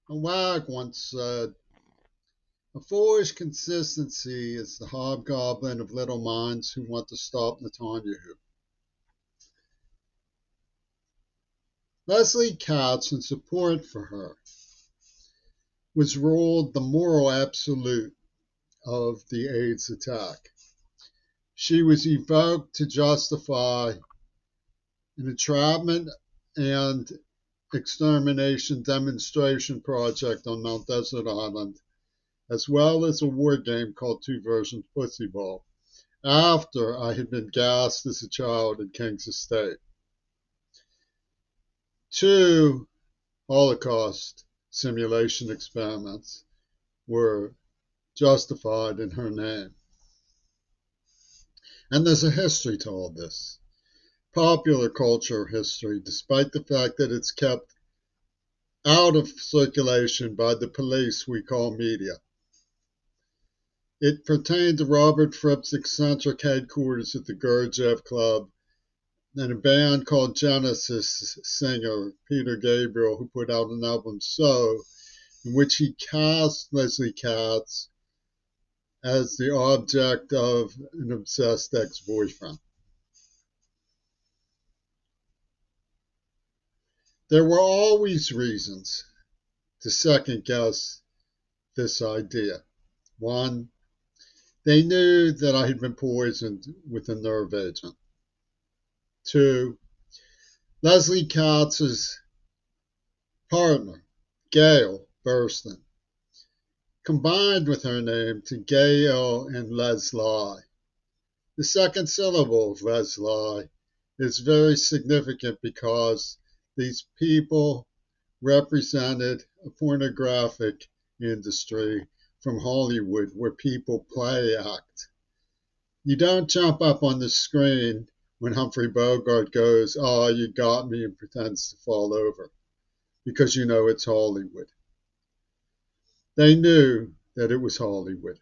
A wag once said, "A foolish consistency is the hobgoblin of little minds who want to stop Netanyahu." Leslie Katz, in support for her, was ruled the moral absolute of the AIDS attack. She was evoked to justify an entrapment and extermination demonstration project on Mount Desert Island, as well as a war game called Two Versions Pussy Ball, after I had been gassed as a child in King's Estate. Two Holocaust simulation experiments were justified in her name. And there's a history to all this. Popular culture history, despite the fact that it's kept out of circulation by the police we call media. It pertained to Robert Fripp's eccentric headquarters at the Gurdjieff Club and a band called Genesis singer Peter Gabriel, who put out an album So, in which he cast Leslie Katz as the object of an obsessed ex-boyfriend. There were always reasons to second guess this idea. One, they knew that I had been poisoned with a nerve agent. Two, Leslie Katz's partner, Gail Burston, combined with her name to Gail and Leslie. The second syllable of Leslie is very significant because these people represented a pornographic industry from Hollywood where people play act. You don't jump up on the screen when Humphrey Bogart goes, "Oh, you got me," and pretends to fall over because you know it's Hollywood. They knew that it was Hollywood.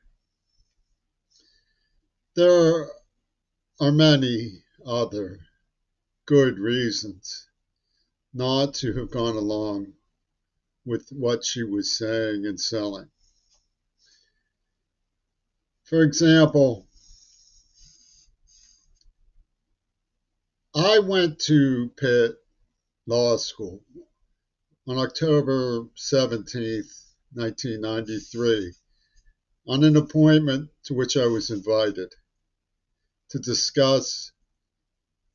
There are many other good reasons not to have gone along with what she was saying and selling. For example, I went to Pitt Law School on October 17th, 1993, on an appointment to which I was invited to discuss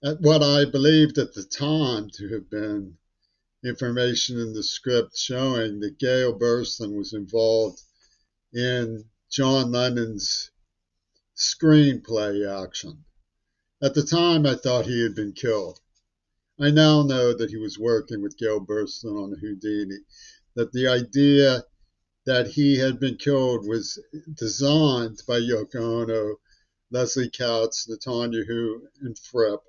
at what I believed at the time to have been information in the script showing that Gail Burston was involved in John Lennon's screenplay action. At the time, I thought he had been killed. I now know that he was working with Gail Burston on Houdini, that the idea that he had been killed was designed by Yoko Ono, Leslie Katz, Netanyahu, and Fripp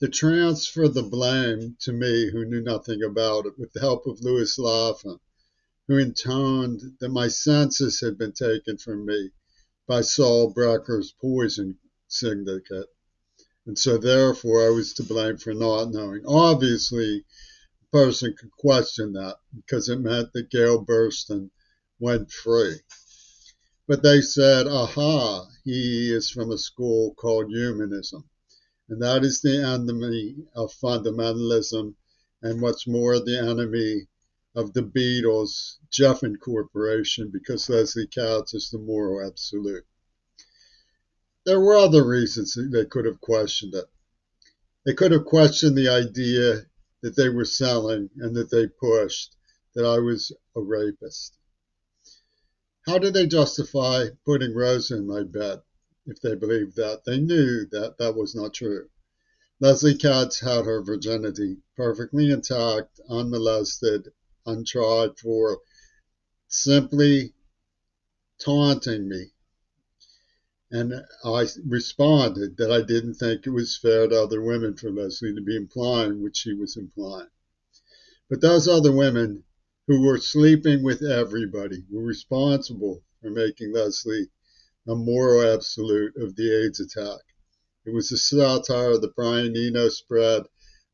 to transfer the blame to me, who knew nothing about it, with the help of Louis Laffin, who intoned that my senses had been taken from me by Saul Brecker's poison syndicate. And so therefore I was to blame for not knowing. Obviously, a person could question that because it meant that Gail Burston went free. But they said, aha, he is from a school called humanism. And that is the enemy of fundamentalism, and what's more, the enemy of the Beatles, Geffen Corporation, because Leslie Katz is the moral absolute. There were other reasons they could have questioned it. They could have questioned the idea that they were selling and that they pushed that I was a rapist. How did they justify putting Rosa in my bed if they believed that? They knew that that was not true. Leslie Katz had her virginity perfectly intact, unmolested, untried for, simply taunting me. And I responded that I didn't think it was fair to other women for Leslie to be implying what she was implying. But those other women who were sleeping with everybody were responsible for making Leslie a moral absolute of the AIDS attack. It was a satire that Brian Eno spread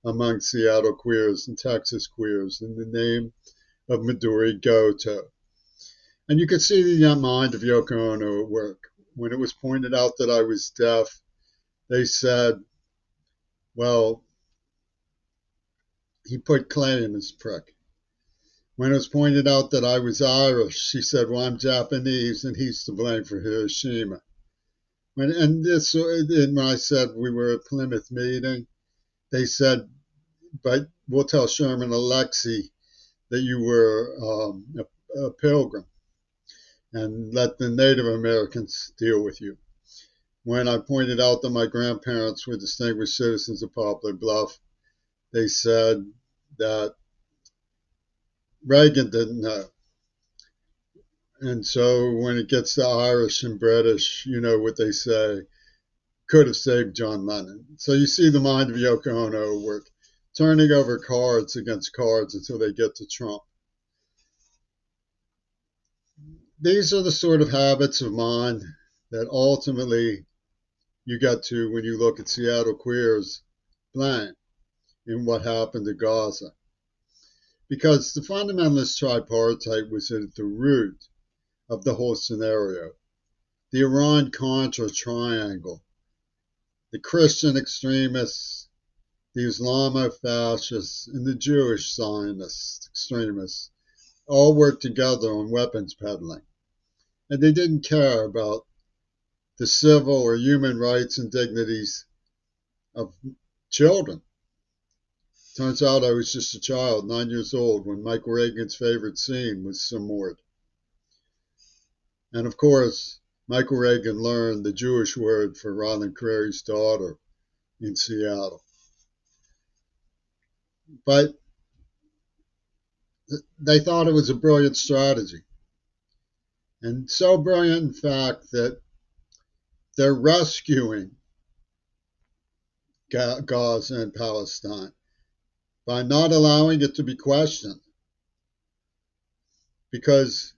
among Seattle queers and Texas queers in the name of Midori Goto. And you could see the mind of Yoko Ono at work. When it was pointed out that I was deaf, they said, well, he put clay in his prick. When it was pointed out that I was Irish, she said, well, I'm Japanese and he's to blame for Hiroshima. When I said we were at Plymouth meeting, they said, but we'll tell Sherman Alexie that you were a pilgrim and let the Native Americans deal with you. When I pointed out that my grandparents were distinguished citizens of Poplar Bluff, they said that Reagan didn't know. And so when it gets to Irish and British, you know what they say, could have saved John Lennon. So you see the mind of Yoko Ono work, turning over cards against cards until they get to Trump. These are the sort of habits of mind that ultimately you get to when you look at Seattle queers blame in what happened to Gaza. Because the fundamentalist tripartite was at the root of the whole scenario. The Iran-Contra triangle, the Christian extremists, the Islamo-fascists, and the Jewish Zionist extremists all worked together on weapons peddling. And they didn't care about the civil or human rights and dignities of children. Turns out I was just a child, 9 years old, when Michael Reagan's favorite scene was Samord. And of course, Michael Reagan learned the Jewish word for Ronald Creary's daughter in Seattle. But they thought it was a brilliant strategy. And so brilliant, in fact, that they're rescuing Gaza and Palestine by not allowing it to be questioned. Because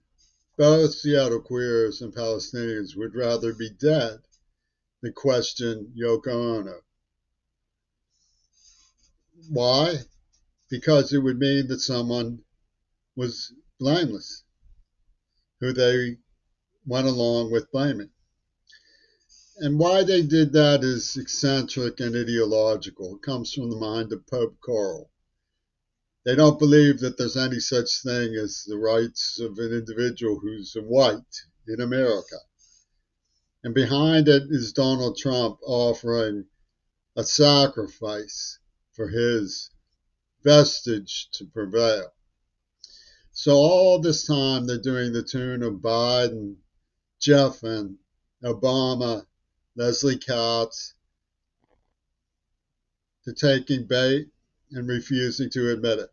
both Seattle queers and Palestinians would rather be dead than question Yoko Ono. Why? Because it would mean that someone was blameless, who they went along with blaming. And why they did that is eccentric and ideological. It comes from the mind of Pope Carl. They don't believe that there's any such thing as the rights of an individual who's a white in America. And behind it is Donald Trump offering a sacrifice for his vestige to prevail. So all this time they're doing the tune of Biden, Jeffen, Obama, Leslie Katz. They're taking bait and refusing to admit it.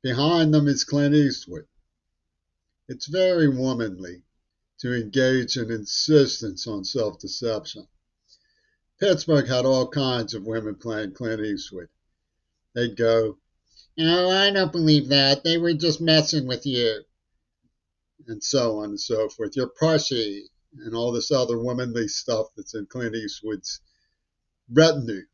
Behind them is Clint Eastwood. It's very womanly to engage in insistence on self-deception. Pittsburgh had all kinds of women playing Clint Eastwood. They'd go, "Oh, I don't believe that. They were just messing with you." And so on and so forth. You're pushy, and all this other womanly stuff that's in Clint Eastwood's retinue.